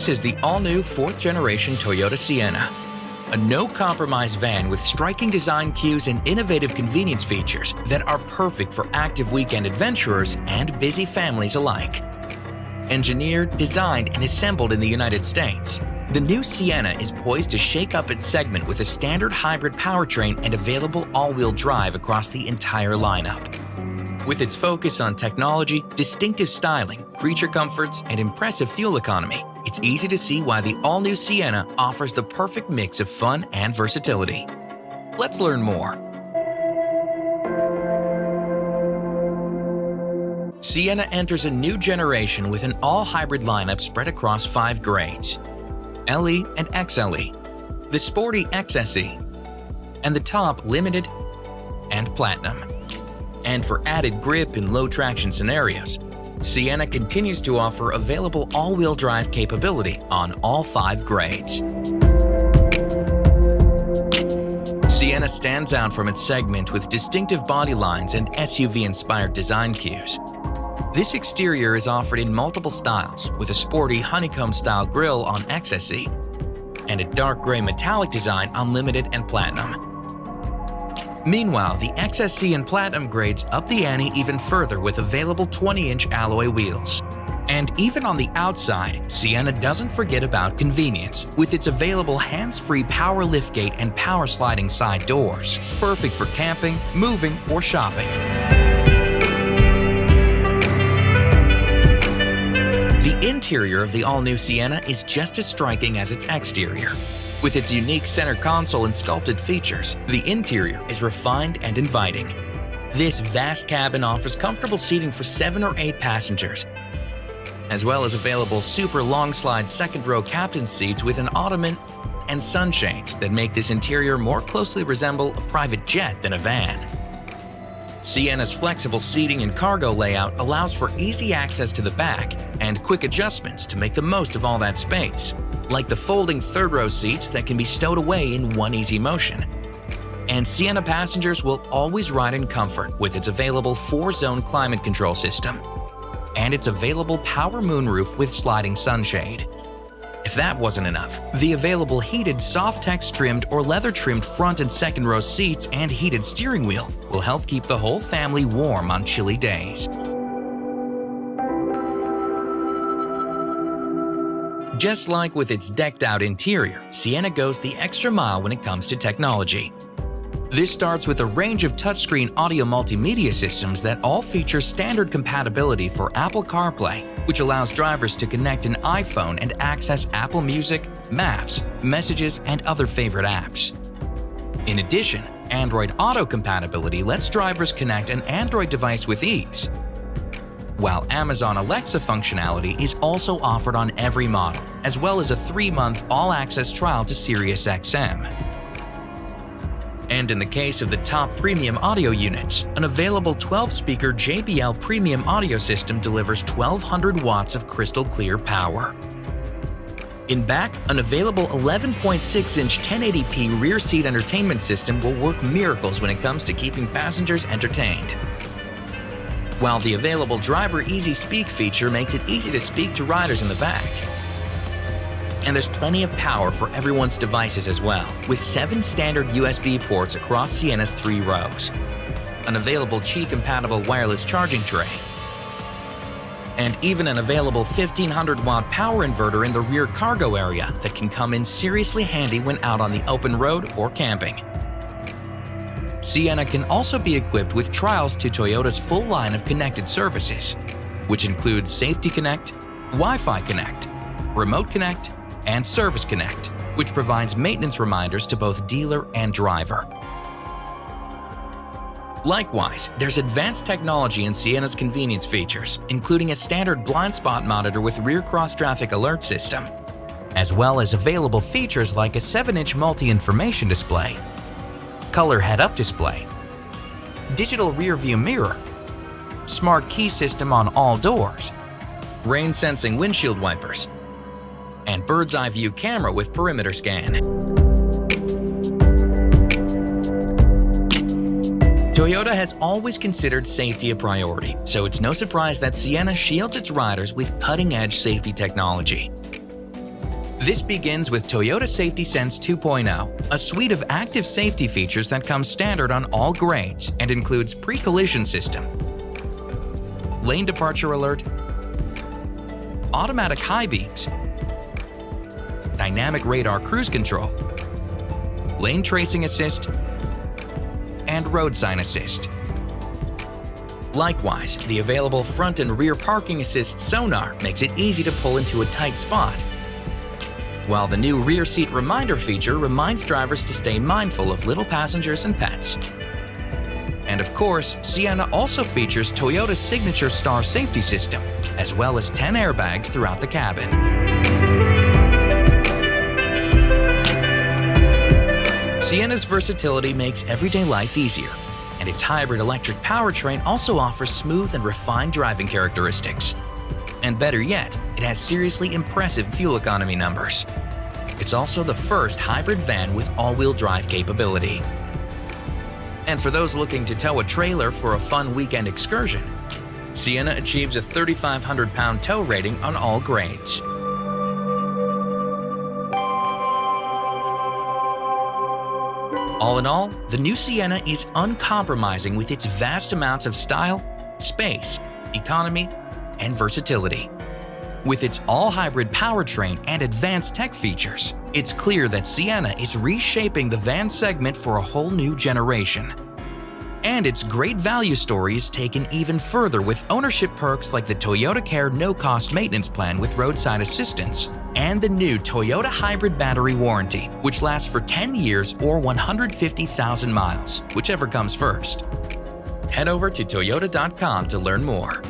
This is the all-new 4th-generation Toyota Sienna, a no-compromise van with striking design cues and innovative convenience features that are perfect for active weekend adventurers and busy families alike. Engineered, designed, and assembled in the United States, the new Sienna is poised to shake up its segment with a standard hybrid powertrain and available all-wheel drive across the entire lineup. With its focus on technology, distinctive styling, creature comforts, and impressive fuel economy, it's easy to see why the all-new Sienna offers the perfect mix of fun and versatility. Let's learn more. Sienna enters a new generation with an all-hybrid lineup spread across 5 grades: LE and XLE, the sporty XSE, and the top Limited and Platinum. And for added grip in low-traction scenarios, Sienna continues to offer available all-wheel drive capability on all 5 grades. Sienna stands out from its segment with distinctive body lines and SUV-inspired design cues. This exterior is offered in multiple styles, with a sporty honeycomb-style grille on XSE and a dark gray metallic design on Limited and Platinum. Meanwhile, the XSE and Platinum grades up the ante even further with available 20-inch alloy wheels. And even on the outside, Sienna doesn't forget about convenience, with its available hands-free power liftgate and power sliding side doors, perfect for camping, moving, or shopping. The interior of the all-new Sienna is just as striking as its exterior. With its unique center console and sculpted features, the interior is refined and inviting. This vast cabin offers comfortable seating for 7 or 8 passengers, as well as available super long slide second-row captain's seats with an ottoman and sunshades that make this interior more closely resemble a private jet than a van. Sienna's flexible seating and cargo layout allows for easy access to the back and quick adjustments to make the most of all that space, like the folding third-row seats that can be stowed away in one easy motion. And Sienna passengers will always ride in comfort with its available 4-zone climate control system and its available power moonroof with sliding sunshade. If that wasn't enough, the available heated Softex trimmed or leather trimmed front and second row seats and heated steering wheel will help keep the whole family warm on chilly days. Just like with its decked-out interior, Sienna goes the extra mile when it comes to technology. This starts with a range of touchscreen audio multimedia systems that all feature standard compatibility for Apple CarPlay, which allows drivers to connect an iPhone and access Apple Music, Maps, Messages, and other favorite apps. In addition, Android Auto compatibility lets drivers connect an Android device with ease, while Amazon Alexa functionality is also offered on every model, as well as a 3-month all-access trial to SiriusXM. And in the case of the top premium audio units, an available 12-speaker JBL premium audio system delivers 1,200 watts of crystal-clear power. In back, an available 11.6-inch 1080p rear seat entertainment system will work miracles when it comes to keeping passengers entertained, while the available Driver Easy Speak feature makes it easy to speak to riders in the back. And there's plenty of power for everyone's devices as well, with 7 standard USB ports across Sienna's 3 rows, an available Qi-compatible wireless charging tray, and even an available 1,500-watt power inverter in the rear cargo area that can come in seriously handy when out on the open road or camping. Sienna can also be equipped with trials to Toyota's full line of connected services, which includes Safety Connect, Wi-Fi Connect, Remote Connect, and Service Connect, which provides maintenance reminders to both dealer and driver. Likewise, there's advanced technology in Sienna's convenience features, including a standard blind spot monitor with rear cross-traffic alert system, as well as available features like a 7-inch multi-information display, color head-up display, digital rear-view mirror, smart key system on all doors, rain-sensing windshield wipers, and bird's-eye view camera with perimeter scan. Toyota has always considered safety a priority, so it's no surprise that Sienna shields its riders with cutting-edge safety technology. This begins with Toyota Safety Sense 2.0, a suite of active safety features that comes standard on all grades and includes pre-collision system, lane departure alert, automatic high beams, dynamic radar cruise control, lane tracing assist, and road sign assist. Likewise, the available front and rear parking assist sonar makes it easy to pull into a tight spot, while the new rear seat reminder feature reminds drivers to stay mindful of little passengers and pets. And of course, Sienna also features Toyota's signature Star safety system, as well as 10 airbags throughout the cabin. Sienna's versatility makes everyday life easier, and its hybrid electric powertrain also offers smooth and refined driving characteristics. And better yet, it has seriously impressive fuel economy numbers. It's also the first hybrid van with all-wheel drive capability. And for those looking to tow a trailer for a fun weekend excursion, Sienna achieves a 3,500-pound tow rating on all grades. All in all, the new Sienna is uncompromising with its vast amounts of style, space, economy, and versatility. With its all-hybrid powertrain and advanced tech features, it's clear that Sienna is reshaping the van segment for a whole new generation. And its great value story is taken even further with ownership perks like the Toyota Care no-cost maintenance plan with roadside assistance, and the new Toyota Hybrid Battery Warranty, which lasts for 10 years or 150,000 miles, whichever comes first. Head over to toyota.com to learn more.